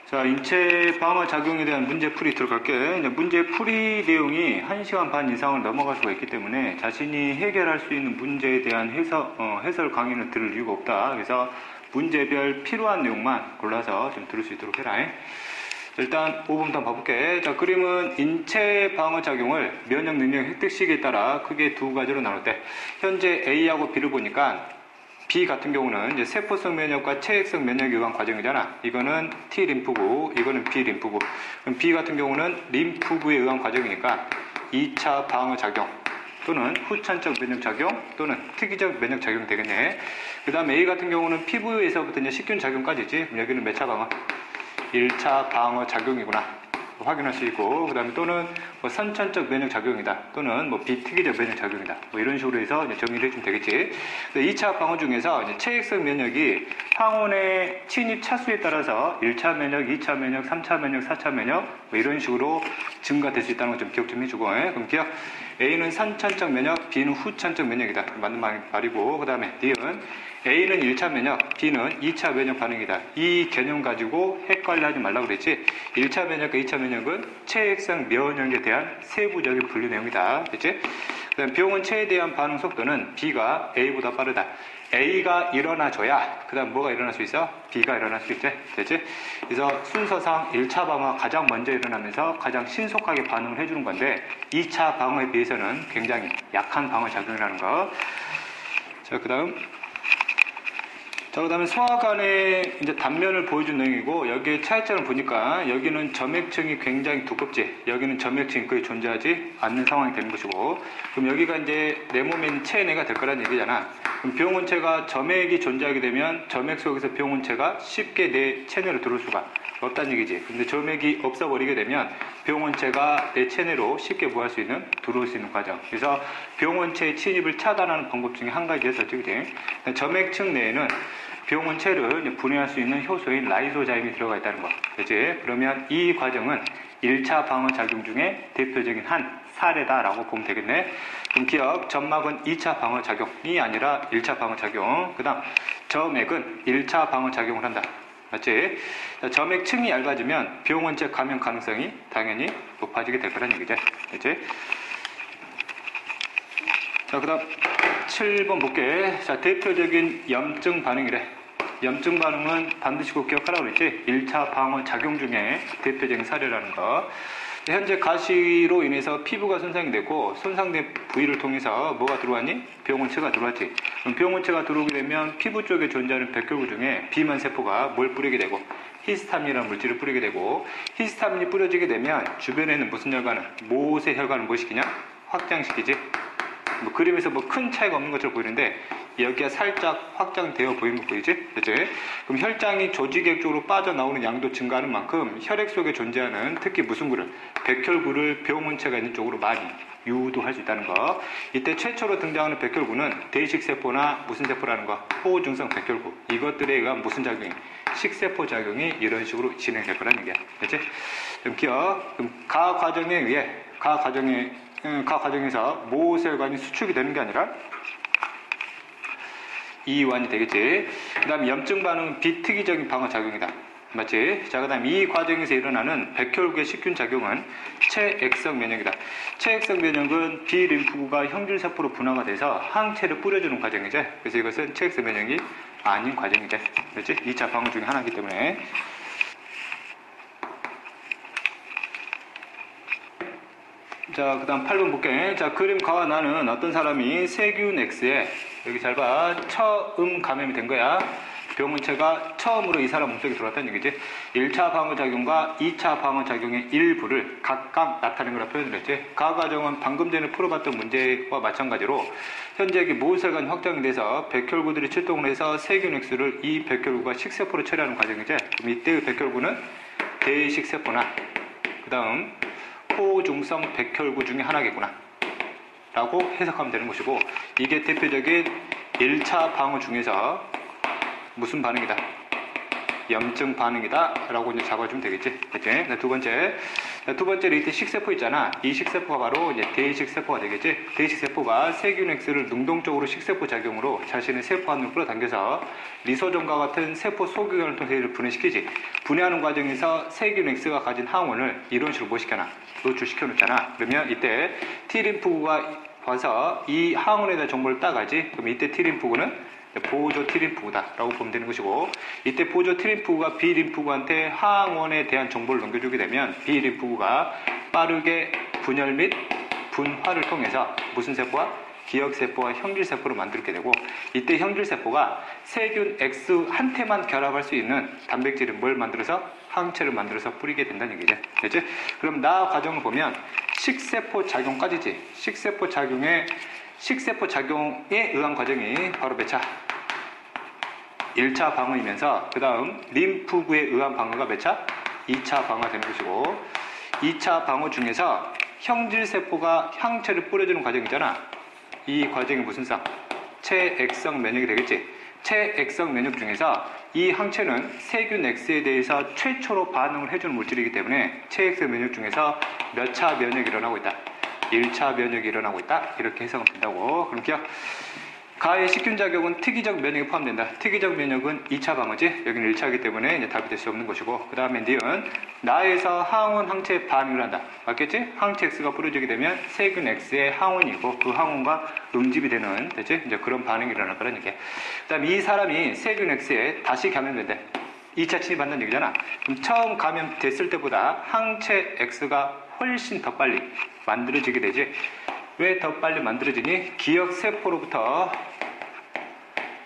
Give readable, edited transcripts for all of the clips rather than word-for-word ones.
자, 인체 방어 작용에 대한 문제풀이 들어갈게. 이제 문제풀이 내용이 1시간 반 이상을 넘어갈 수가 있기 때문에 자신이 해결할 수 있는 문제에 대한 해설 강의는 들을 이유가 없다. 그래서 문제별 필요한 내용만 골라서 좀 들을 수 있도록 해라. 일단 5분부터 봐볼게. 자, 그림은 인체 방어 작용을 면역 능력 획득 시기에 따라 크게 두 가지로 나눴대. 현재 A하고 B를 보니까 B 같은 경우는 이제 세포성 면역과 체액성 면역에 의한 과정이잖아. 이거는 T 림프구, 이거는 B 림프구. 그럼 B 같은 경우는 림프구에 의한 과정이니까 2차 방어 작용 또는 후천적 면역 작용 또는 특이적 면역 작용이 되겠네. 그 다음에 A 같은 경우는 피부에서부터 이제 식균 작용까지지. 그럼 여기는 몇 차 방어? 1차 방어 작용이구나. 확인할 수 있고, 그 다음에 또는 뭐 선천적 면역 작용이다, 또는 뭐 비특이적 면역 작용이다, 뭐 이런 식으로 해서 이제 정리를 해주면 되겠지. 2차 방어 중에서 이제 체액성 면역이 항원의 침입 차수에 따라서 1차 면역, 2차 면역, 3차 면역, 4차 면역 뭐 이런 식으로 증가될 수 있다는 거 좀 기억 좀 해주고. 그럼 기억, A는 선천적 면역, B는 후천적 면역이다. 맞는 말이고, 그 다음에 D는 A는 1차 면역, B는 2차 면역 반응이다. 이 개념 가지고 헷갈려하지 말라고 그랬지. 1차 면역과 2차 면역은 체액성 면역에 대한 세부적인 분류 내용이다. 그치? 그 다음 병원체에 대한 반응 속도는 B가 A보다 빠르다. A가 일어나줘야 그 다음 뭐가 일어날 수 있어? B가 일어날 수 있지. 됐지? 그래서 순서상 1차 방어가 가장 먼저 일어나면서 가장 신속하게 반응을 해주는 건데 2차 방어에 비해서는 굉장히 약한 방어 작용이라는 거. 자, 그 다음에 소화관의 이제 단면을 보여준 내용이고, 여기에 차이점을 보니까 여기는 점액층이 굉장히 두껍지, 여기는 점액층이 거의 존재하지 않는 상황이 되는 것이고, 그럼 여기가 이제 내 몸에 체내가 될 거란 얘기잖아. 그럼 병원체가 점액이 존재하게 되면 점액 속에서 병원체가 쉽게 내 체내로 들어올 수가 없다는 얘기지. 근데 점액이 없어버리게 되면 병원체가 내 체내로 쉽게 들어올 수 있는 과정. 그래서 병원체의 침입을 차단하는 방법 중에 한 가지에서 그지. 점액층 내에는 병원체를 분해할 수 있는 효소인 라이소자임이 들어가 있다는 거. 그치? 그러면 이 과정은 1차 방어 작용 중에 대표적인 한 사례다라고 보면 되겠네. 그럼 기억, 점막은 2차 방어 작용이 아니라 1차 방어 작용. 그 다음, 점액은 1차 방어 작용을 한다. 맞지? 자, 점액층이 얇아지면 병원체 감염 가능성이 당연히 높아지게 될 거란 얘기죠. 그치? 자, 그 다음 7번 볼게. 자, 대표적인 염증 반응이래. 염증 반응은 반드시 꼭 기억하라고 그랬지. 1차 방어 작용 중에 대표적인 사례라는 거. 현재 가시로 인해서 피부가 손상이 되고, 손상된 부위를 통해서 뭐가 들어왔니? 병원체가 들어왔지. 그럼 병원체가 들어오게 되면 피부 쪽에 존재하는 백혈구 중에 비만 세포가 뭘 뿌리게 되고, 히스타민이라는 물질을 뿌리게 되고, 히스타민이 뿌려지게 되면 주변에는 무슨 혈관은? 모세 혈관을 뭐 시키냐? 확장시키지. 뭐 그림에서 뭐 큰 차이가 없는 것처럼 보이는데 여기가 살짝 확장되어 보이는 거 보이지? 그치? 그럼 혈장이 조직액 쪽으로 빠져나오는 양도 증가하는 만큼 혈액 속에 존재하는 특히 무슨 구를? 백혈구를 병원체가 있는 쪽으로 많이 유도할 수 있다는 거. 이때 최초로 등장하는 백혈구는 대식세포나 무슨 세포라는 거? 호중성 백혈구. 이것들에 의한 무슨 작용이? 식세포 작용이 이런 식으로 진행될 거란 얘기야. 그치? 그럼 기억. 그럼 가 과정에서 모세혈관이 수축이 되는 게 아니라 이완이 되겠지. 그 다음에 염증 반응은 비특이적인 방어 작용이다. 맞지? 자, 그 다음 이 과정에서 일어나는 백혈구의 식균 작용은 체액성 면역이다. 체액성 면역은 B림프구가 형질세포로 분화가 돼서 항체를 뿌려주는 과정이지. 그래서 이것은 체액성 면역이 아닌 과정이지. 그렇지? 2차 방어 중에 하나이기 때문에. 자, 그 다음 8번 볼게. 자, 그림 가와 나는 어떤 사람이 세균 X에, 여기 잘 봐, 처음 감염이 된 거야. 병원체가 처음으로 이 사람 몸속에 들어왔다는 얘기지. 1차 방어작용과 2차 방어작용의 일부를 각각 나타낸 거라 표현을 했지. 가 과정은 방금 전에 풀어봤던 문제와 마찬가지로 현재 모세혈관이 확장이 돼서 백혈구들이 출동을 해서 세균 X를 이 백혈구가 식세포로 처리하는 과정이지. 그럼 이때의 백혈구는 대식세포나 그 다음 호중성 백혈구 중에 하나겠구나 라고 해석하면 되는 것이고, 이게 대표적인 1차 방어 중에서 무슨 반응이다? 염증 반응이다 라고 이제 잡아주면 되겠지. 그치? 두 번째. 두 번째로 이때 식세포 있잖아. 이 식세포가 바로 이제 대식세포가 되겠지. 대식세포가 세균 X를 능동적으로 식세포 작용으로 자신의 세포 안으로 끌어당겨서 리소좀과 같은 세포 소규관을 통해서 이를 분해시키지. 분해하는 과정에서 세균 X가 가진 항원을 이런 식으로 뭐 시켜놔? 노출시켜 놓잖아. 그러면 이때 T림프구가 와서 이 항원에 대한 정보를 따가지. 그럼 이때 T림프구는 보조 T림프구다 라고 보면 되는 것이고, 이때 보조 T림프구가 B림프구한테 항원에 대한 정보를 넘겨주게 되면 B림프구가 빠르게 분열 및 분화를 통해서 무슨 세포와 기억세포와 형질세포를 만들게 되고, 이때 형질세포가 세균 X한테만 결합할 수 있는 단백질을 뭘 만들어서? 항체를 만들어서 뿌리게 된다는 얘기죠. 됐지? 그럼 나 과정을 보면 식세포 작용까지지. 식세포 작용에 의한 과정이 바로 몇 차? 1차 방어이면서 그 다음 림프구에 의한 방어가 몇 차? 2차 방어가 되는 것이고, 2차 방어 중에서 형질세포가 항체를 뿌려주는 과정이잖아. 이 과정이 무슨 성? 체액성 면역이 되겠지. 체액성 면역 중에서 이 항체는 세균 X에 대해서 최초로 반응을 해주는 물질이기 때문에 체액성 면역 중에서 몇 차 면역이 일어나고 있다? 1차 면역이 일어나고 있다. 이렇게 해석은 된다고. 그럼 기억. 가의 식균작용은 특이적 면역에 포함된다. 특이적 면역은 2차 방어지. 여기는 1차이기 때문에 이제 답이 될 수 없는 것이고, 그 다음에 니은 나에서 항원 항체 반응을 한다. 맞겠지? 항체 X가 뿌려지게 되면 세균 X의 항원이고 그 항원과 응집이 되는, 됐지? 이제 그런 반응이 일어날 거라는 얘기야. 그 다음에 이 사람이 세균 X에 다시 감염된대. 2차 침입한다는 얘기잖아. 그럼 처음 감염됐을 때보다 항체 X가 훨씬 더 빨리 만들어지게 되지. 왜 더 빨리 만들어지니? 기억세포로부터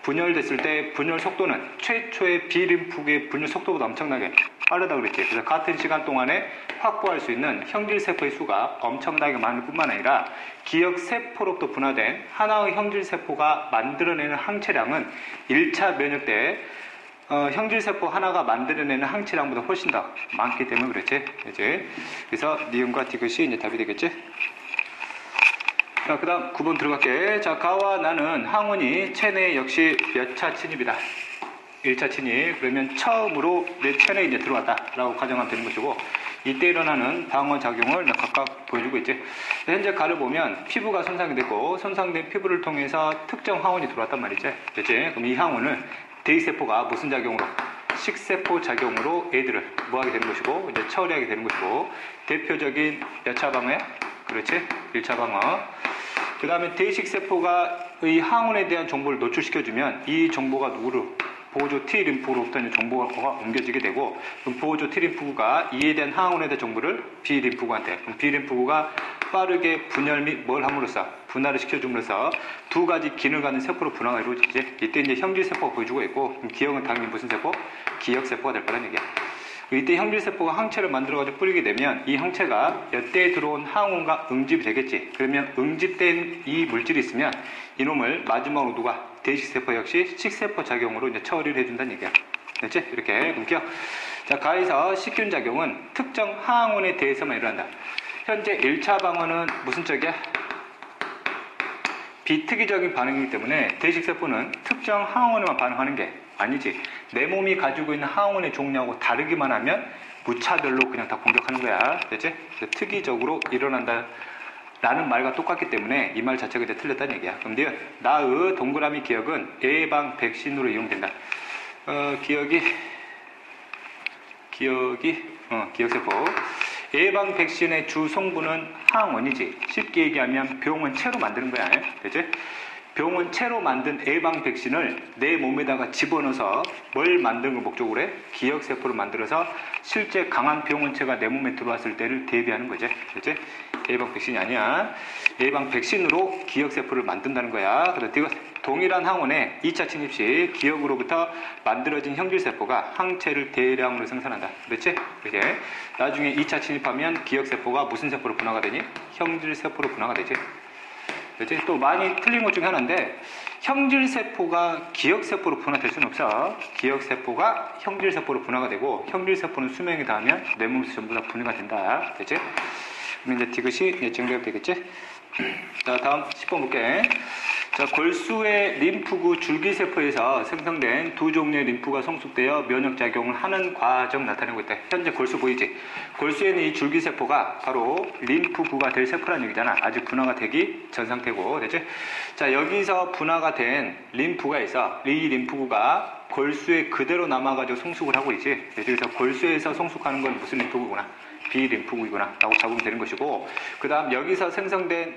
분열됐을 때 분열 속도는 최초의 B림프구의 분열 속도보다 엄청나게 빠르다고 그랬지. 그래서 같은 시간 동안에 확보할 수 있는 형질세포의 수가 엄청나게 많을 뿐만 아니라 기억세포로부터 분화된 하나의 형질세포가 만들어내는 항체량은 1차 면역 때 형질세포 하나가 만들어내는 항체량보다 훨씬 더 많기 때문에 그렇지. 이제 그래서 니은과 디귿이 이제 답이 되겠지. 자, 그 다음 9번 들어갈게. 자, 가와 나는 항원이 체내에 역시 몇 차 침입이다. 1차 침입. 그러면 처음으로 내 체내에 이제 들어왔다 라고 가정하면 되는 것이고, 이때 일어나는 방어 작용을 각각 보여주고 있지. 현재 가를 보면 피부가 손상이 됐고, 손상된 피부를 통해서 특정 항원이 들어왔단 말이지. 됐지? 그럼 이 항원을 대세포가 무슨 작용으로? 식세포 작용으로 애들을 뭐하게 되는 것이고, 이제 처리하게 되는 것이고, 대표적인 몇 차 방어야? 그렇지? 1차 방어. 그 다음에 대식세포가 이 항원에 대한 정보를 노출시켜주면 이 정보가 누구로? 보조 T림프구로부터 정보가 옮겨지게 되고, 그럼 보조 T림프구가 이에 대한 항원에 대한 정보를 B림프구한테, 그럼 B림프구가 빠르게 분열 및 뭘 함으로써? 분할을 시켜줌으로써 두 가지 기능을 갖는 세포로 분화가 이루어지지. 이때 이제 형질세포가 보여주고 있고, 그럼 기억은 당연히 무슨 세포? 기억세포가 될 거란 얘기야. 이때 형질세포가 항체를 만들어가지고 뿌리게 되면 이 항체가 여태에 들어온 항원과 응집이 되겠지. 그러면 응집된 이 물질이 있으면 이놈을 마지막으로 누가? 대식세포 역시 식세포 작용으로 이제 처리를 해준다는 얘기야. 됐지? 이렇게. 그럼 기억. 자, 가에서 식균작용은 특정 항원에 대해서만 일어난다. 현재 1차 방어는 무슨 쪽이야? 비특이적인 반응이기 때문에 대식세포는 특정 항원에만 반응하는 게 아니지. 내 몸이 가지고 있는 항원의 종류하고 다르기만 하면 무차별로 그냥 다 공격하는 거야. 됐지? 특이적으로 일어난다 라는 말과 똑같기 때문에 이 말 자체가 이제 틀렸다는 얘기야. 그럼 나의 동그라미 기억은 예방 백신으로 이용된다. 기억세포. 예방 백신의 주 성분은 항원이지. 쉽게 얘기하면 병원체로 만드는 거야. 됐지? 병원체로 만든 예방 백신을 내 몸에다가 집어넣어서 뭘 만드는 걸 목적으로 해? 기억세포를 만들어서 실제 강한 병원체가 내 몸에 들어왔을 때를 대비하는 거지. 그렇지? 예방 백신이 아니야. 예방 백신으로 기억세포를 만든다는 거야. 그래서 동일한 항원에 2차 침입 시 기억으로부터 만들어진 형질세포가 항체를 대량으로 생산한다. 그렇지? 그렇게. 나중에 2차 침입하면 기억세포가 무슨 세포로 분화가 되니? 형질세포로 분화가 되지. 그렇지? 또 많이 틀린 것 중에 하나인데, 형질세포가 기억세포로 분화될 수는 없어. 기억세포가 형질세포로 분화가 되고, 형질세포는 수명이 닿으면 내 몸에서 전부 다 분해가 된다. 됐지? 그럼 이제 디귿이 정답이 되겠지? 자, 다음 10번 볼게. 자, 골수의 림프구 줄기세포에서 생성된 두 종류의 림프가 성숙되어 면역작용을 하는 과정 나타내고 있다. 현재 골수 보이지? 골수에는 이 줄기세포가 바로 림프구가 될 세포라는 얘기잖아. 아직 분화가 되기 전 상태고, 됐지? 자, 여기서 분화가 된 림프가 있어. 이 림프구가 골수에 그대로 남아가지고 성숙을 하고 있지. 그래서 골수에서 성숙하는 건 무슨 림프구구나? B림프구이구나 라고 잡으면 되는 것이고, 그 다음 여기서 생성된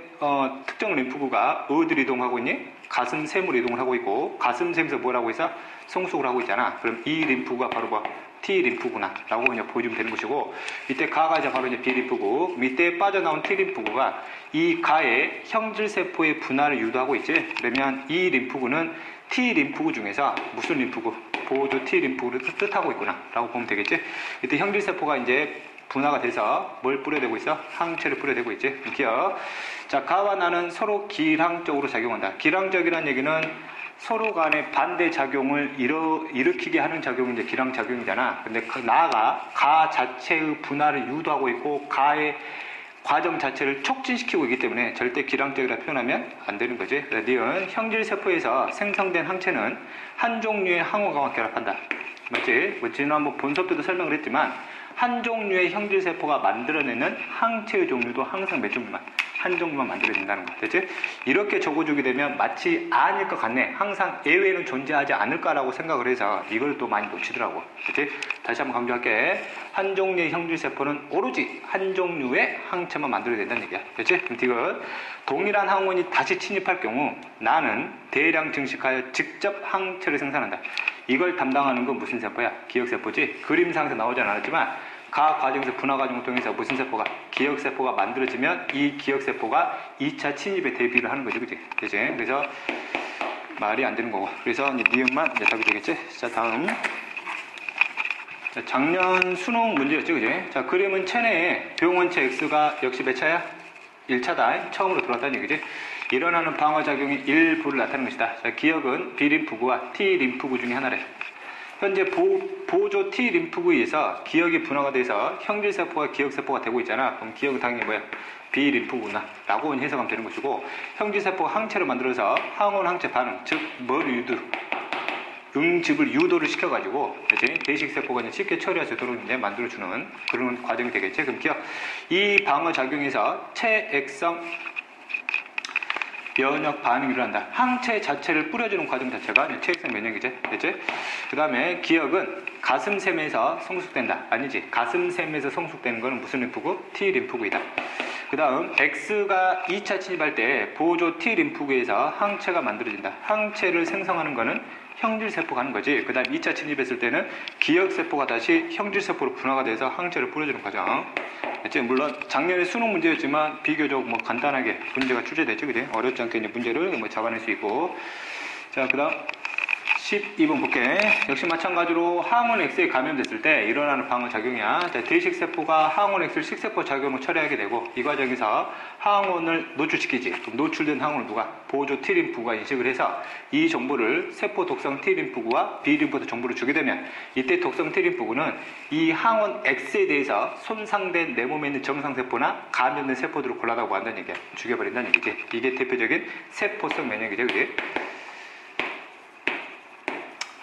특정 림프구가 어디로 이동하고 있니? 가슴샘으로 이동을 하고 있고, 가슴샘에서 뭘 하고 있어? 성숙을 하고 있잖아. 그럼 이 림프구가 바로 뭐 T림프구나 라고 그냥 보여주면 되는 것이고, 밑에 가가 이제 바로 이제 B림프구, 밑에 빠져나온 T림프구가 이 가의 형질세포의 분화를 유도하고 있지. 그러면 이 림프구는 T림프구 중에서 무슨 림프구? 보조 T림프구를 뜻하고 있구나 라고 보면 되겠지. 이때 형질세포가 이제 분화가 돼서 뭘 뿌려대고 있어? 항체를 뿌려대고 있지. 기억. 자, 가와 나는 서로 기량적으로 작용한다. 기량적이라는 얘기는 서로 간의 반대 작용을 일으키게 하는 작용이 이제 기량작용이잖아. 근데 나가 가 자체의 분화를 유도하고 있고 가의 과정 자체를 촉진시키고 있기 때문에 절대 기량적이라 표현하면 안 되는 거지. 니은 형질세포에서 생성된 항체는 한 종류의 항원과 결합한다. 맞지? 뭐 지난번 본서 때도 설명을 했지만 한 종류의 형질세포가 만들어내는 항체의 종류도 항상 몇 종류만? 한 종류만 만들어진다는 거. 됐지? 이렇게 적어주게 되면 마치 아닐 것 같네. 항상 예외는 존재하지 않을까라고 생각을 해서 이걸 또 많이 놓치더라고. 됐지? 다시 한번 강조할게. 한 종류의 형질세포는 오로지 한 종류의 항체만 만들어야 된다는 얘기야. 됐지? 그럼 이거 동일한 항원이 다시 침입할 경우 나는 대량 증식하여 직접 항체를 생산한다. 이걸 담당하는 건 무슨 세포야? 기억세포지? 그림상에서 나오지 않았지만 가 과정에서 분화 과정을 통해서 무슨 세포가? 기억세포가 만들어지면 이 기억세포가 2차 침입에 대비를 하는 거지, 그치? 그치? 그래서 말이 안 되는 거고. 그래서 이제 니은만 이제 답이 되겠지? 자, 다음. 자, 작년 수능 문제였지, 그치? 자, 그림은 체내에 병원체 X가 역시 몇 차야? 1차다. 처음으로 들어왔다는 얘기지? 일어나는 방어작용이 일부를 나타내는 것이다. 자, 기억은 B림프구와 T림프구 중에 하나래. 현재 보조 T림프구에 의해서 기억이 분화가 돼서 형질세포가 기억세포가 되고 있잖아. 그럼 기억은 당연히 뭐야? B림프구나 라고 해석하면 되는 것이고, 형질세포가 항체를 만들어서 항원 항체 반응, 즉 뭘 유도? 응집을 유도를 시켜가지고 이제 대식세포가 이제 쉽게 처리할 수 있도록 이제 만들어주는 그런 과정이 되겠지. 그럼 기억, 이 방어작용에서 체액성 면역 반응이 일어난다. 항체 자체를 뿌려주는 과정 자체가 체액성 면역이지. 됐지? 그 다음에 기억은 가슴샘에서 성숙된다. 아니지. 가슴샘에서 성숙되는 것은 무슨 림프구? T림프구이다. 그 다음 X가 2차 침입할 때 보조 T림프구에서 항체가 만들어진다. 항체를 생성하는 것은 형질세포가 하는 거지. 그 다음 2차 침입했을 때는 기억세포가 다시 형질세포로 분화가 돼서 항체를 뿌려주는 과정. 물론 작년에 수능 문제였지만 비교적 뭐 간단하게 문제가 출제됐죠, 그지? 어렵지 않게 이제 문제를 뭐 잡아낼 수 있고. 자, 그다음 12번 볼게. 역시 마찬가지로 항원 X에 감염됐을 때 일어나는 방어작용이야. 자, 대식세포가 항원 X를 식세포 작용을 처리하게 되고 이 과정에서 항원을 노출시키지. 그럼 노출된 항원을 누가? 보조 T림프구가 인식을 해서 이 정보를 세포 독성 T림프구와 B림프구한테 정보를 주게 되면 이때 독성 T림프구는 이 항원 X에 대해서 손상된 내 몸에 있는 정상세포나 감염된 세포들을 골라다가 뭐 한다는 얘기야. 죽여버린다는 얘기지. 이게 대표적인 세포성 면역이죠, 그게.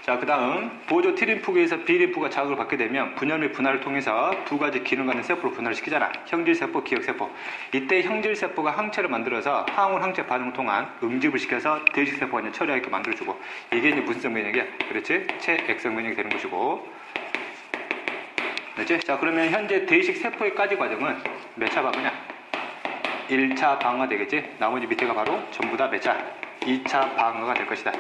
자, 그 다음 보조 T림프구에서 B림프가 자극을 받게 되면 분열 및 분할을 통해서 두 가지 기능 갖는 세포로 분할을 시키잖아. 형질세포, 기억세포. 이때 형질세포가 항체를 만들어서 항원 항체 반응을 통한 응집을 시켜서 대식세포가 이제 처리하게 만들어주고, 이게 이제 무슨 성 면역이야? 그렇지? 체액성 면역이 되는 것이고. 그렇지? 자, 그러면 현재 대식세포의 까지 과정은 몇 차 방어냐? 1차 방어가 되겠지? 나머지 밑에가 바로 전부 다 몇 차? 2차 방어가 될 것이다.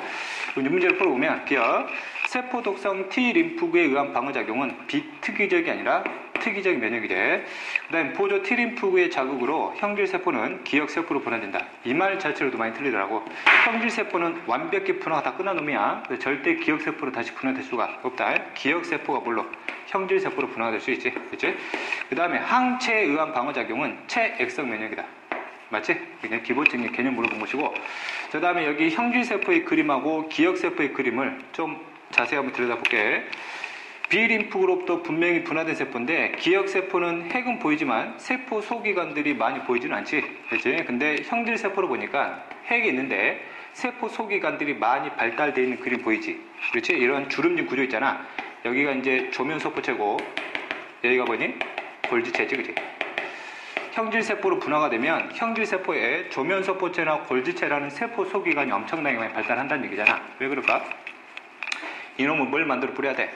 이제 문제를 풀어보면 기억, 세포 독성 T림프구에 의한 방어작용은 비특이적이 아니라 특이적 면역이지. 그 다음에 보조 T림프구의 자극으로 형질세포는 기억세포로 분화된다. 이 말 자체로도 많이 틀리더라고. 형질세포는 완벽히 분화가 다 끝난 놈이야. 절대 기억세포로 다시 분화될 수가 없다. 기억세포가 물론 형질세포로 분화가 될 수 있지. 그치? 그 다음에 항체에 의한 방어작용은 체액성 면역이다. 맞지? 그냥 기본적인 개념 물어본 것이고, 그 다음에 여기 형질세포의 그림하고 기억세포의 그림을 좀 자세히 한번 들여다볼게. B림프구로부터 분명히 분화된 세포인데 기억세포는 핵은 보이지만 세포 소기관들이 많이 보이지는 않지. 그치? 근데 형질세포로 보니까 핵이 있는데 세포 소기관들이 많이 발달되어 있는 그림 보이지? 그렇지? 이런 주름진 구조 있잖아. 여기가 이제 조면세포체고 여기가 뭐니? 골지체지, 그치? 형질세포로 분화가 되면 형질세포에 조면세포체나 골지체라는 세포 소기관이 엄청나게 많이 발달한다는 얘기잖아. 왜 그럴까? 이놈은 뭘 만들어 뿌려야 돼?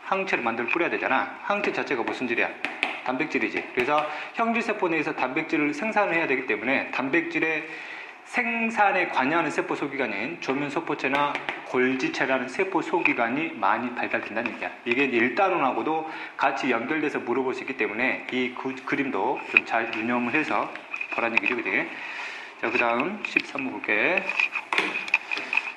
항체를 만들어 뿌려야 되잖아. 항체 자체가 무슨 질이야? 단백질이지. 그래서 형질세포 내에서 단백질을 생산을 해야 되기 때문에 단백질의 생산에 관여하는 세포 소기관인 조면세포체나 골지체라는 세포 소기관이 많이 발달된다는 얘기야. 이게 일단원하고도 같이 연결돼서 물어볼 수 있기 때문에 이 그림도 좀 잘 유념을 해서 보라는 얘기죠, 그지? 자, 그 다음 13번 볼게.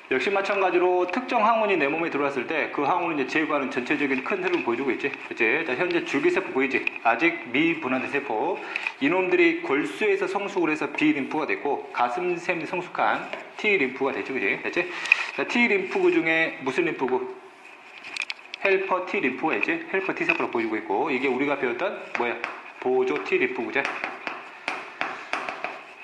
역시 마찬가지로 특정 항원이 내 몸에 들어왔을 때 그 항원을 이제 제거하는 전체적인 큰 흐름을 보여주고 있지. 그치? 자, 현재 줄기세포 보이지? 아직 미분화된 세포. 이놈들이 골수에서 성숙을 해서 B림프가 됐고, 가슴샘이 성숙한 T림프가 됐지. 그치? 됐지? 자, T림프구 중에 무슨 림프구? 헬퍼 T림프가 있지? 헬퍼 T세포로 보여주고 있고, 이게 우리가 배웠던 뭐야? 보조 T림프구지.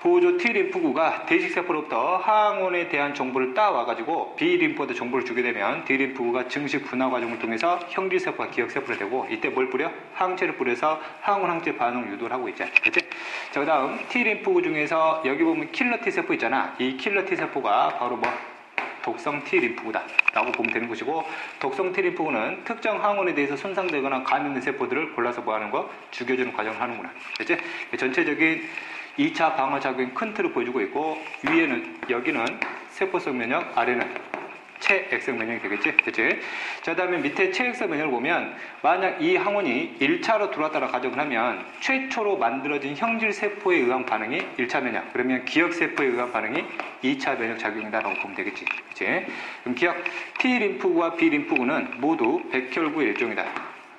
보조 T림프구가 대식세포로부터 항원에 대한 정보를 따와가지고 B림프한테 정보를 주게 되면 D림프구가 증식 분화 과정을 통해서 형질세포가 기억세포가 되고, 이때 뭘 뿌려? 항체를 뿌려서 항원 항체 반응 유도를 하고 있잖아. 그치? 자, 그 다음 T림프구 중에서 여기 보면 킬러 T세포 있잖아. 이 킬러 T세포가 바로 뭐? 독성 T림프구다 라고 보면 되는 것이고, 독성 T림프구는 특정 항원에 대해서 손상되거나 감염된 세포들을 골라서 뭐 하는 거? 죽여주는 과정을 하는구나. 그치? 전체적인 2차 방어작용의 큰 틀을 보여주고 있고, 위에는 여기는 세포성 면역, 아래는 체액성 면역이 되겠지? 그치? 자, 다음에 밑에 체액성 면역을 보면 만약 이 항원이 1차로 들어왔다고 가정을 하면 최초로 만들어진 형질세포에 의한 반응이 1차 면역, 그러면 기억세포에 의한 반응이 2차 면역 작용이다라고 보면 되겠지? 그치? 그럼 기억 T림프구와 B림프구는 모두 백혈구의 일종이다.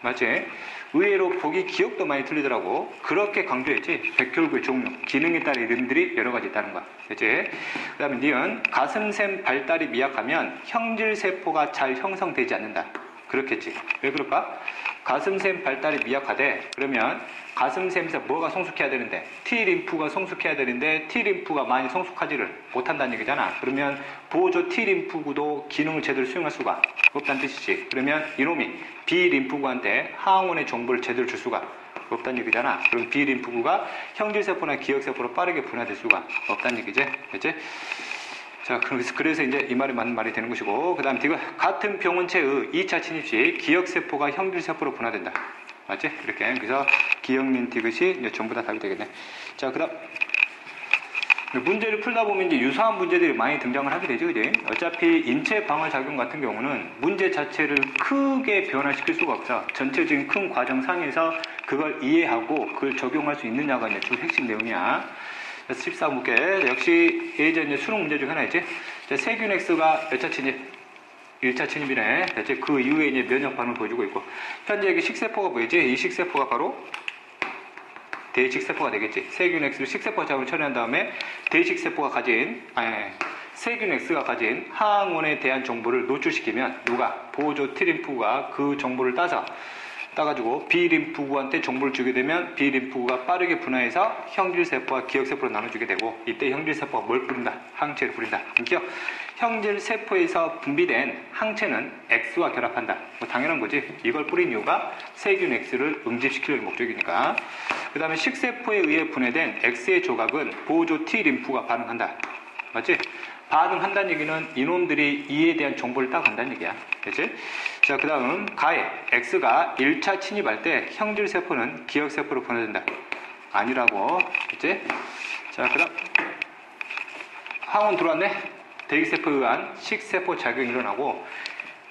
맞지? 의외로 보기 기억도 많이 틀리더라고. 그렇게 강조했지. 백혈구의 종류, 기능에 따른 이름들이 여러 가지 있다는 거야. 그치? 그 다음에 니은 가슴샘 발달이 미약하면 형질세포가 잘 형성되지 않는다. 그렇겠지. 왜 그럴까? 가슴샘 발달이 미약하대. 그러면 가슴샘에서 뭐가 성숙해야 되는데? T림프가 성숙해야 되는데 T림프가 많이 성숙하지를 못한다는 얘기잖아. 그러면 보조 T림프구도 기능을 제대로 수행할 수가 없다는 뜻이지. 그러면 이놈이 B림프구한테 항원의 정보를 제대로 줄 수가 없다는 얘기잖아. 그럼 B림프구가 형질세포나 기억세포로 빠르게 분화될 수가 없다는 얘기지. 그치? 자, 그래서 이제 이 말이 맞는 말이 되는 것이고, 그 다음 뒤가 같은 병원체의 2차 침입 시 기억세포가 형질세포로 분화된다. 맞지? 이렇게. 그래서 기억민 디귿이 이제 전부 다 답이 되겠네. 자, 그 다음. 문제를 풀다 보면 이제 유사한 문제들이 많이 등장을 하게 되죠, 그지? 어차피 인체 방어 작용 같은 경우는 문제 자체를 크게 변화시킬 수가 없어. 전체적인 큰 과정상에서 그걸 이해하고 그걸 적용할 수 있느냐가 이제 주 핵심 내용이야. 그래서 14문제. 역시 예전 이제 수능 문제 중 하나였지. 세균 X가 몇 차 침입? 1차 침입이네. 대체 그 이후에 이제 면역 반응을 보여주고 있고. 현재 여기 식세포가 보이지? 이 식세포가 바로 대식세포가 되겠지. 세균 X를 식세포 작용을 처리한 다음에 대식세포가 가진, 세균 X가 가진 항원에 대한 정보를 노출시키면 누가? 보조 T림프구가 그 정보를 따가지고 B림프구한테 정보를 주게 되면 B림프구가 빠르게 분화해서 형질세포와 기억세포로 나눠주게 되고, 이때 형질세포가 뭘 뿌린다? 항체를 뿌린다. 기억. 형질세포에서 분비된 항체는 X와 결합한다. 뭐 당연한 거지. 이걸 뿌린 이유가 세균 X를 응집시키려는 목적이니까. 그 다음에 식세포에 의해 분해된 X의 조각은 보조 T림프가 반응한다. 맞지? 반응한다는 얘기는 이놈들이 이에 대한 정보를 따간다는 얘기야. 그치? 자, 그 다음 가해. X가 1차 침입할 때 형질세포는 기억세포로 분해된다. 아니라고. 그치? 자, 그 다음 항원 들어왔네? 대기세포에 의한 식세포 작용이 일어나고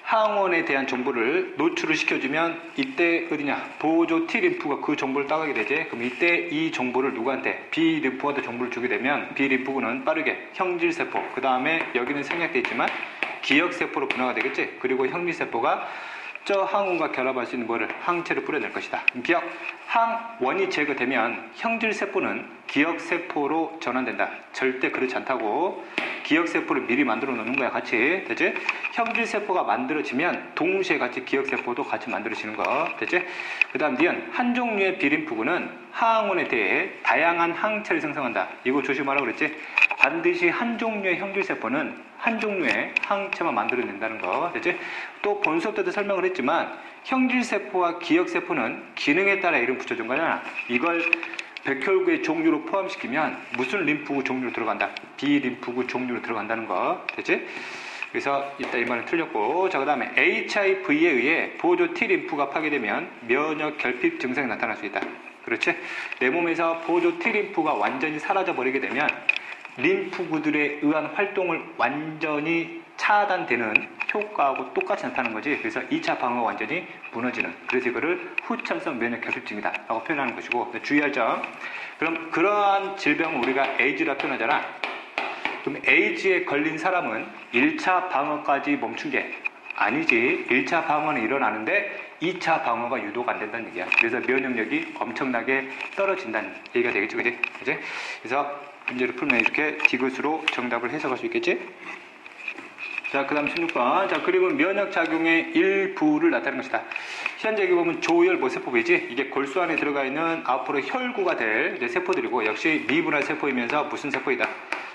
항원에 대한 정보를 노출을 시켜주면 이때 어디냐? 보조 T림프가 그 정보를 따가게 되지. 그럼 이때 이 정보를 누구한테? B림프한테 정보를 주게 되면 B림프구는 빠르게 형질세포, 그 다음에 여기는 생략되어 있지만 기억세포로 분화가 되겠지. 그리고 형질세포가 저 항원과 결합할 수 있는 뭐를? 항체를 뿌려낼 것이다. 기억, 항원이 제거되면 형질세포는 기억세포로 전환된다. 절대 그렇지 않다고. 기억세포를 미리 만들어 놓는 거야, 같이. 됐지? 형질세포가 만들어지면 동시에 같이 기억세포도 같이 만들어지는 거. 됐지? 그 다음 니은 한 종류의 B림프구는 항원에 대해 다양한 항체를 생성한다. 이거 조심하라고 그랬지? 반드시 한 종류의 형질세포는 한 종류의 항체만 만들어낸다는 거. 됐지? 또 본 수업 때도 설명을 했지만 형질세포와 기억세포는 기능에 따라 이름 붙여준 거잖아. 이걸 백혈구의 종류로 포함시키면 무슨 림프구 종류로 들어간다? B림프구 종류로 들어간다는 거. 됐지? 그래서 일단 이 말은 틀렸고, 자, 그 다음에 HIV에 의해 보조 T림프가 파괴되면 면역 결핍 증상이 나타날 수 있다. 그렇지? 내 몸에서 보조 T림프가 완전히 사라져버리게 되면 림프구들에 의한 활동을 완전히 차단되는 효과하고 똑같이 나타나는 거지. 그래서 2차 방어가 완전히 무너지는. 그래서 이거를 후천성 면역 결핍증이다 라고 표현하는 것이고, 주의할 점. 그럼 그러한 질병을 우리가 에이즈라 표현하잖아. 그럼 에이즈에 걸린 사람은 1차 방어까지 멈춘 게 아니지. 1차 방어는 일어나는데 2차 방어가 유도가 안 된다는 얘기야. 그래서 면역력이 엄청나게 떨어진다는 얘기가 되겠지, 그지? 그지? 그래서 문제를 풀면 이렇게 디귿으로 정답을 해석할 수 있겠지? 자, 그 다음 16번. 자, 그림은 면역작용의 일부를 나타내는 것이다. 현재 여기 보면 조혈 세포이지? 이게 골수 안에 들어가 있는 앞으로 혈구가 될 세포들이고, 역시 미분화 세포이면서 무슨 세포이다?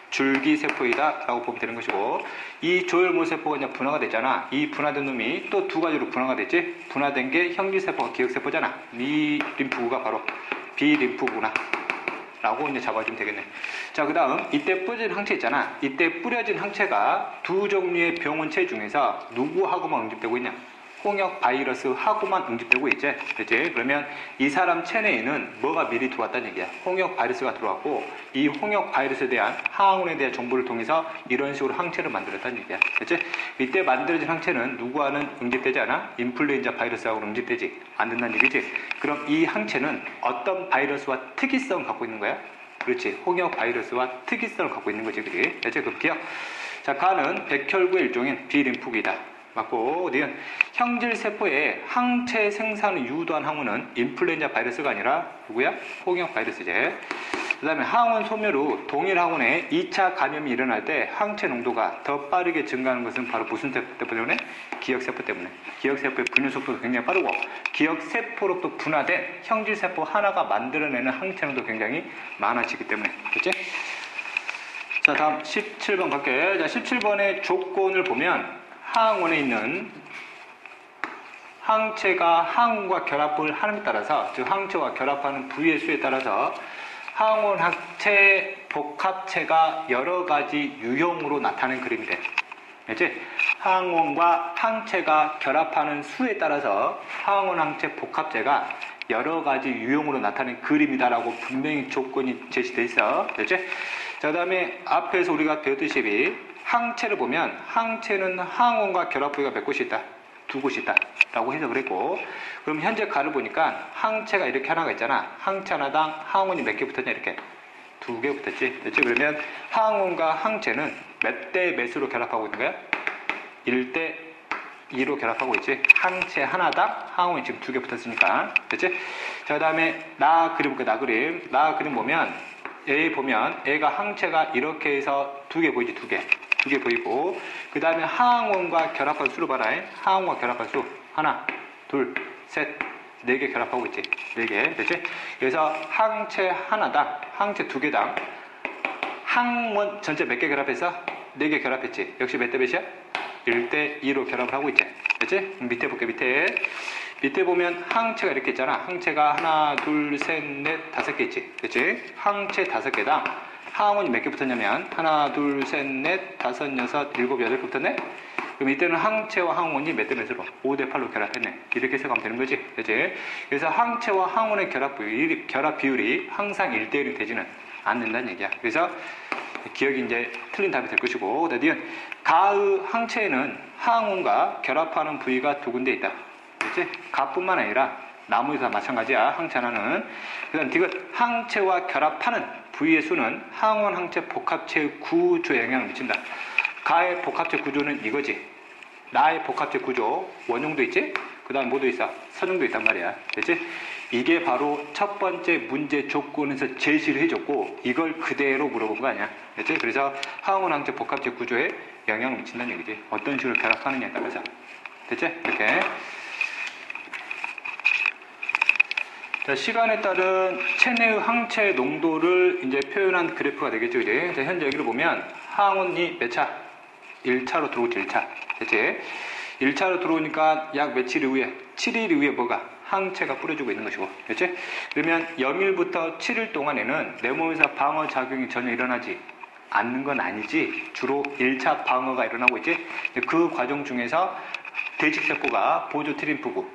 줄기세포이다 라고 보면 되는 것이고, 이 조혈모세포가 이제 분화가 됐잖아. 이 분화된 놈이 또 두 가지로 분화가 됐지? 분화된 게 형질세포가 기억세포잖아. 이 림프구가 바로 B림프구나 라고 이제 잡아주면 되겠네. 자, 그 다음 이때 뿌려진 항체 있잖아. 이때 뿌려진 항체가 두 종류의 병원체 중에서 누구하고만 응집되고 있냐? 홍역 바이러스하고만 응집되고 있지. 그치? 그러면 이 사람 체내에는 뭐가 미리 들어왔다는 얘기야? 홍역 바이러스가 들어왔고, 이 홍역 바이러스에 대한 항원에 대한 정보를 통해서 이런 식으로 항체를 만들었다는 얘기야. 그치? 이때 만들어진 항체는 누구와는 응집되지 않아? 인플루엔자 바이러스하고는 응집되지 않는다는 얘기지. 그럼 이 항체는 어떤 바이러스와 특이성을 갖고 있는 거야? 그렇지. 홍역 바이러스와 특이성을 갖고 있는 거지. 그치? 그치? 그 기억. 자, 가는 백혈구의 일종인 B림프구이다. 맞고, 니은 형질세포의 항체 생산을 유도한 항원은 인플루엔자 바이러스가 아니라 누구야? 홍역 바이러스지. 그 다음에 항원 소멸 후 동일 항원에 2차 감염이 일어날 때 항체 농도가 더 빠르게 증가하는 것은 바로 무슨 세포 때문에? 기억세포 때문에. 기억세포의 분열 속도도 굉장히 빠르고, 기억세포로부터 분화된 형질세포 하나가 만들어내는 항체량도 굉장히 많아지기 때문에. 그렇지? 자, 다음 17번 갈게. 자, 17번의 조건을 보면 항원에 있는 항체가 항원과 결합을 하는 데 따라서, 즉 항체와 결합하는 부위의 수에 따라서 항원 항체 복합체가 여러 가지 유형으로 나타나는 그림이 돼. 알지? 항원과 항체가 결합하는 수에 따라서 항원 항체 복합체가 여러 가지 유형으로 나타나는 그림이다라고 분명히 조건이 제시되어 있어. 알지? 자, 그 다음에 앞에서 우리가 배웠듯이 항체를 보면 항체는 항원과 결합 부위가 몇 곳이 있다? 두 곳이 있다 라고 해석을 했고, 그럼 현재 가를 보니까 항체가 이렇게 하나가 있잖아. 항체 하나당 항원이 몇 개 붙었냐? 이렇게 두 개 붙었지. 그렇지? 그러면 항원과 항체는 몇 대 몇으로 결합하고 있는 거야? 1대 2로 결합하고 있지. 항체 하나당 항원이 지금 두 개 붙었으니까. 그렇지? 자, 그 다음에 나 그림 볼게. 나 그림 보면 A 보면 A가 항체가 이렇게 해서 두 개 보이지. 두 개 보이고, 그 다음에 항원과 결합한 수로 봐라. 항원과 결합한 수 하나, 둘, 셋, 네 개 결합하고 있지. 네 개. 됐지? 그래서 항체 하나당, 항체 두 개당 항원 전체 몇 개 결합했어? 네 개 결합했지. 역시 몇 대 몇이야? 1대 2로 결합을 하고 있지. 됐지? 밑에 볼게. 밑에 보면 항체가 이렇게 있잖아. 항체가 하나, 둘, 셋, 넷, 다섯 개 있지. 그치? 항체 다섯 개당 항원이 몇 개 붙었냐면 하나, 둘, 셋, 넷, 다섯, 여섯, 일곱, 여덟 개 붙었네? 그럼 이때는 항체와 항원이 몇 대 몇으로? 5대 8로 결합했네. 이렇게 해석하면 되는 거지. 그치? 그래서 항체와 항원의 결합 비율이 항상 1대 1이 되지는 않는다는 얘기야. 그래서 기억이 이제 틀린 답이 될 것이고, 그다음에 가의 항체에는 항원과 결합하는 부위가 두 군데 있다. 그렇지? 가뿐만 아니라 나무에서 마찬가지야. 항체 하나는. 그 다음 디귿 항체와 결합하는 부위의 수는 항원 항체 복합체의 구조에 영향을 미친다. 가의 복합체 구조는 이거지. 나의 복합체 구조 원형도 있지? 그 다음 뭐도 있어? 선형도 있단 말이야. 그렇지? 이게 바로 첫 번째 문제 조건에서 제시를 해줬고, 이걸 그대로 물어본 거 아니야. 그렇지? 그래서 항원 항체 복합체 구조에 영향을 미친다는 얘기지. 어떤 식으로 결합하느냐에 따라서. 됐지? 이렇게. 자, 시간에 따른 체내의 항체 농도를 이제 표현한 그래프가 되겠죠, 이제. 자, 현재 여기를 보면 항온이 몇 차? 1차로 들어오지, 1차. 됐지? 1차로 들어오니까 약 며칠 이후에, 7일 이후에 뭐가? 항체가 뿌려주고 있는 것이고. 됐지? 그러면 0일부터 7일 동안에는 내 몸에서 방어 작용이 전혀 일어나지 않는 건 아니지. 주로 1차 방어가 일어나고 있지. 그 과정 중에서 대직세포가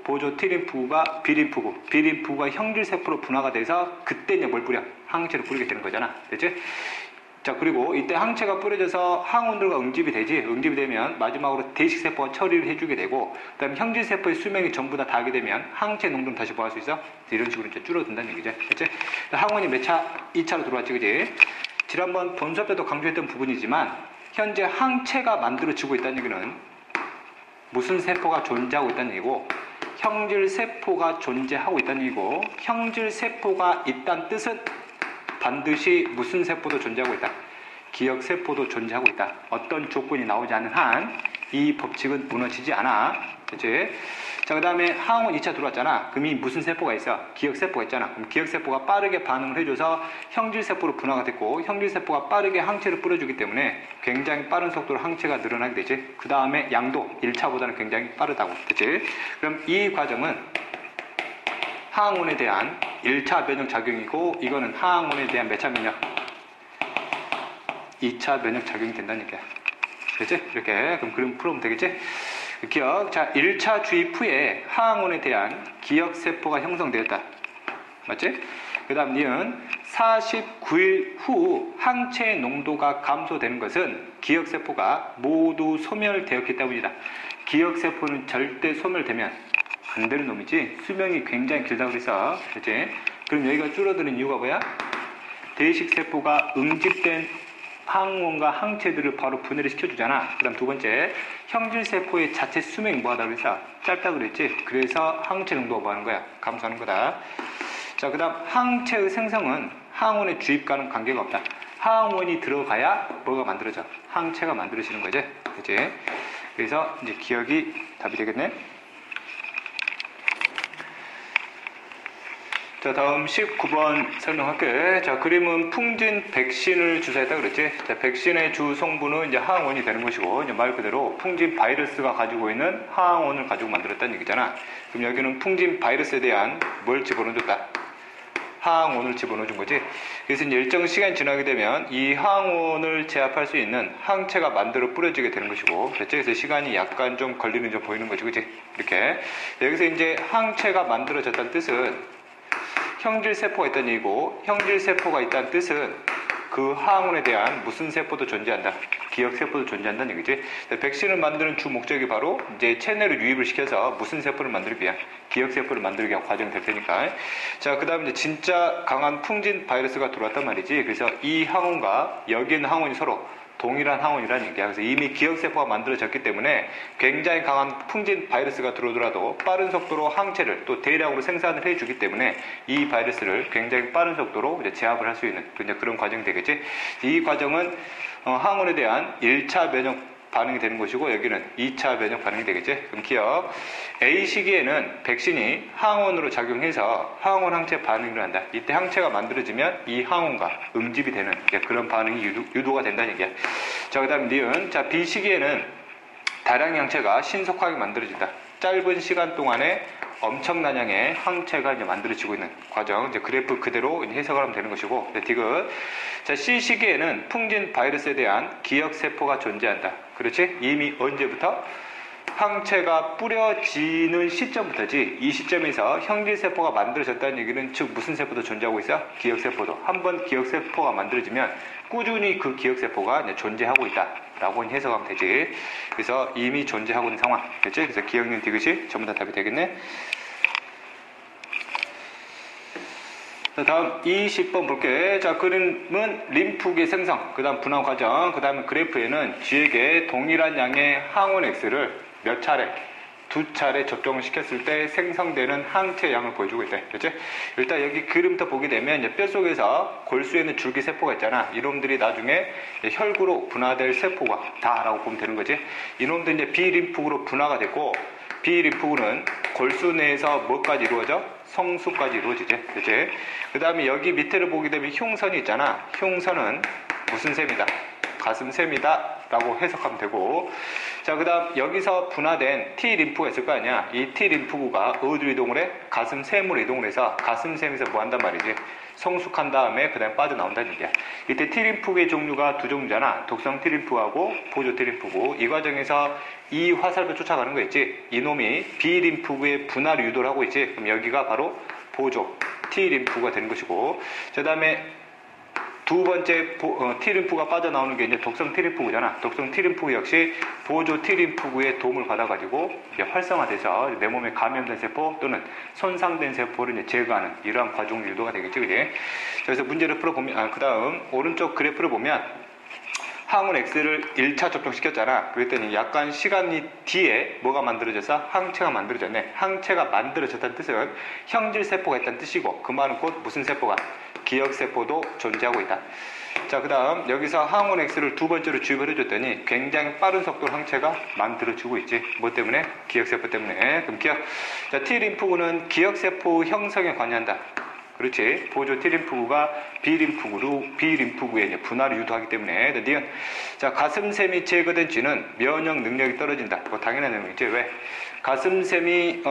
보조트림프구가 비림프구가 형질세포로 분화가 돼서 그때 이제 뭘 뿌려? 항체를 뿌리게 되는 거잖아. 됐지? 자, 그리고 이때 항체가 뿌려져서 항원들과 응집이 되지. 응집이 되면 마지막으로 대식세포가 처리를 해주게 되고, 그 다음에 형질세포의 수명이 전부 다 닿게 되면 항체 농도는 다시 뭐 할 수 있어? 이런 식으로 이제 줄어든다는 얘기죠. 됐지? 항원이 몇 차? 2차로 들어왔지, 그지? 지난번 본서 때도 강조했던 부분이지만, 현재 항체가 만들어지고 있다는 얘기는 무슨 세포가 존재하고 있다는 얘기고, 형질세포가 존재하고 있다는 얘기고, 형질세포가 있다는 뜻은 반드시 무슨 세포도 존재하고 있다. 기억세포도 존재하고 있다. 어떤 조건이 나오지 않는 한 이 법칙은 무너지지 않아. 그치? 자, 그 다음에 항원 2차 들어왔잖아. 그럼 이 무슨 세포가 있어? 기억세포가 있잖아. 그럼 기억세포가 빠르게 반응을 해줘서 형질세포로 분화가 됐고, 형질세포가 빠르게 항체를 뿌려주기 때문에 굉장히 빠른 속도로 항체가 늘어나게 되지. 그 다음에 양도 1차보다는 굉장히 빠르다고. 그치? 그럼 이 과정은 항원에 대한 1차 면역 작용이고, 이거는 항원에 대한 몇 차 면역? 2차 면역 작용이 된다는 얘기야. 그치? 이렇게. 그럼 그림 풀어보면 되겠지? 기억. 자, 1차 주입 후에 항원에 대한 기억세포가 형성되었다. 맞지? 그 다음 니은 49일 후 항체 농도가 감소되는 것은 기억세포가 모두 소멸되었기 때문이다. 기억세포는 절대 소멸되면 안 되는 놈이지. 수명이 굉장히 길다고 그랬어. 그치? 그럼 여기가 줄어드는 이유가 뭐야? 대식세포가 응집된 항원과 항체들을 바로 분해를 시켜주잖아. 그 다음 두 번째, 형질세포의 자체 수명이 뭐하다고 그랬어? 짧다고 그랬지? 그래서 항체 농도가 뭐하는 거야? 감소하는 거다. 자, 그 다음 항체의 생성은 항원의 주입과는 관계가 없다. 항원이 들어가야 뭐가 만들어져? 항체가 만들어지는 거지. 그치? 그래서 이제 기억이 답이 되겠네. 자, 다음 19번 설명할게. 자, 그림은 풍진 백신을 주사했다 그랬지? 자, 백신의 주 성분은 이제 항원이 되는 것이고, 이제 말 그대로 풍진 바이러스가 가지고 있는 항원을 가지고 만들었다는 얘기잖아. 그럼 여기는 풍진 바이러스에 대한 뭘 집어넣어줬다? 항원을 집어넣어준 거지. 그래서 이제 일정 시간이 지나게 되면 이 항원을 제압할 수 있는 항체가 만들어 뿌려지게 되는 것이고, 그렇죠? 그래서 시간이 약간 좀 걸리는 점 보이는 거지, 그치? 이렇게. 여기서 이제 항체가 만들어졌다는 뜻은 형질세포가 있다는 얘기고, 형질세포가 있다는 뜻은 그 항원에 대한 무슨 세포도 존재한다. 기억세포도 존재한다는 얘기지. 백신을 만드는 주 목적이 바로 이제 체내로 유입을 시켜서 무슨 세포를 만들기 위한, 기억세포를 만들기 위한 과정이 될 테니까. 자, 그 다음에 이제 진짜 강한 풍진 바이러스가 들어왔단 말이지. 그래서 이 항원과 여기 있는 항원이 서로 동일한 항원이라는 얘기야. 그래서 이미 기억세포가 만들어졌기 때문에 굉장히 강한 풍진 바이러스가 들어오더라도 빠른 속도로 항체를 또 대량으로 생산을 해주기 때문에 이 바이러스를 굉장히 빠른 속도로 이제 제압을 할 수 있는 그런 과정이 되겠지. 이 과정은 항원에 대한 1차 면역 반응이 되는 것이고, 여기는 2차 면역 반응이 되겠지. 그럼 기억. A 시기에는 백신이 항원으로 작용해서 항원 항체 반응이 일어난다. 이때 항체가 만들어지면 이 항원과 응집이 되는 그런 반응이 유도가 된다는 얘기야. 자, 그 다음 니은. 자, B 시기에는 다량의 항체가 신속하게 만들어진다. 짧은 시간 동안에 엄청난 양의 항체가 이제 만들어지고 있는 과정. 이제 그래프 그대로 이제 해석을 하면 되는 것이고, 디귿. 자, C 시기에는 풍진 바이러스에 대한 기억세포가 존재한다. 그렇지? 이미 언제부터? 항체가 뿌려지는 시점부터지. 이 시점에서 형질세포가 만들어졌다는 얘기는 즉 무슨 세포도 존재하고 있어? 기억세포도. 한번 기억세포가 만들어지면 꾸준히 그 기억세포가 이제 존재하고 있다 라고 해석하면 되지. 그래서 이미 존재하고 있는 상황. 그렇지? 그래서 기억력 디귿이 전부 다 답이 되겠네. 자, 다음 20번 볼게. 자, 그림은 림프계 생성, 그 다음 분화 과정, 그 다음에 그래프에는 쥐에게 동일한 양의 항원 X를 몇 차례? 2차례 접종을 시켰을 때 생성되는 항체 양을 보여주고 있다. 그렇지? 일단 여기 그림부터 보게 되면 이제 뼈속에서 골수에 있는 줄기세포가 있잖아. 이놈들이 나중에 혈구로 분화될 세포가 다라고 보면 되는 거지. 이놈들 이제 비림프구로 분화가 됐고, 비림프구는 골수 내에서 뭐까지 이루어져? 성수까지 이루어지지. 그치? 그 다음에 여기 밑에를 보게 되면 흉선이 있잖아. 흉선은 무슨 셈이다? 가슴셈이다 라고 해석하면 되고, 자, 그 다음 여기서 분화된 T림프가 있을 거 아니야. 이 T림프구가 어디로 이동을 해? 가슴샘으로 이동을 해서 가슴샘에서 뭐 한단 말이지? 성숙한 다음에 그 다음에 빠져나온다는 얘기야. 이때 T림프구의 종류가 두 종류잖아. 독성 T림프하고 보조 T림프구. 이 과정에서 이 화살표 쫓아가는 거 있지? 이놈이 B림프구의 분화를 유도를 하고 있지? 그럼 여기가 바로 보조 T림프구가 되는 것이고, 그 다음에 두 번째 T림프가 빠져나오는 게 이제 독성 T림프구잖아. 독성 T림프구 역시 보조 T림프구의 도움을 받아가지고 이제 활성화돼서 내 몸에 감염된 세포 또는 손상된 세포를 이제 제거하는 이러한 과정으로 유도가 되겠지, 그지? 그래서 문제를 풀어보면, 그 다음 오른쪽 그래프를 보면 항원 X를 1차 접종시켰잖아. 그랬더니 약간 시간이 뒤에 뭐가 만들어져서 항체가 만들어졌네. 항체가 만들어졌다는 뜻은 형질세포가 있다는 뜻이고, 그 말은 곧 무슨 세포가? 기억세포도 존재하고 있다. 자, 그 다음 여기서 항원 X를 두 번째로 주입을 해줬더니 굉장히 빠른 속도로 항체가 만들어지고 있지. 뭐 때문에? 기억세포 때문에. 그럼 자, T림프구는 기억세포 형성에 관여한다. 그렇지. 보조 T림프구가 B림프구의 분화를 유도하기 때문에. 니은. 자, 가슴샘이 제거된 쥐는 면역 능력이 떨어진다. 뭐 당연한 내용이지. 왜? 가슴샘이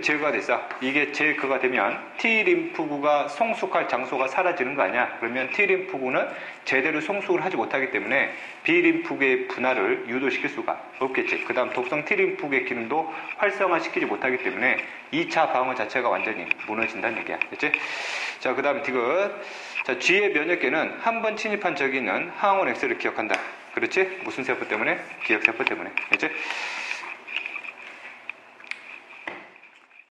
제거가 됐어. 이게 제거가 되면 T림프구가 성숙할 장소가 사라지는 거 아니야. 그러면 T림프구는 제대로 성숙을 하지 못하기 때문에 B림프구의 분화를 유도시킬 수가 없겠지. 그 다음 독성 T림프구의 기능도 활성화시키지 못하기 때문에 2차 방어 자체가 완전히 무너진다는 얘기야. 그치? 자, 그 다음 디귿. 자, G의 면역계는 한 번 침입한 적이 있는 항원 X를 기억한다. 그렇지? 무슨 세포 때문에? 기억세포 때문에. 그렇지?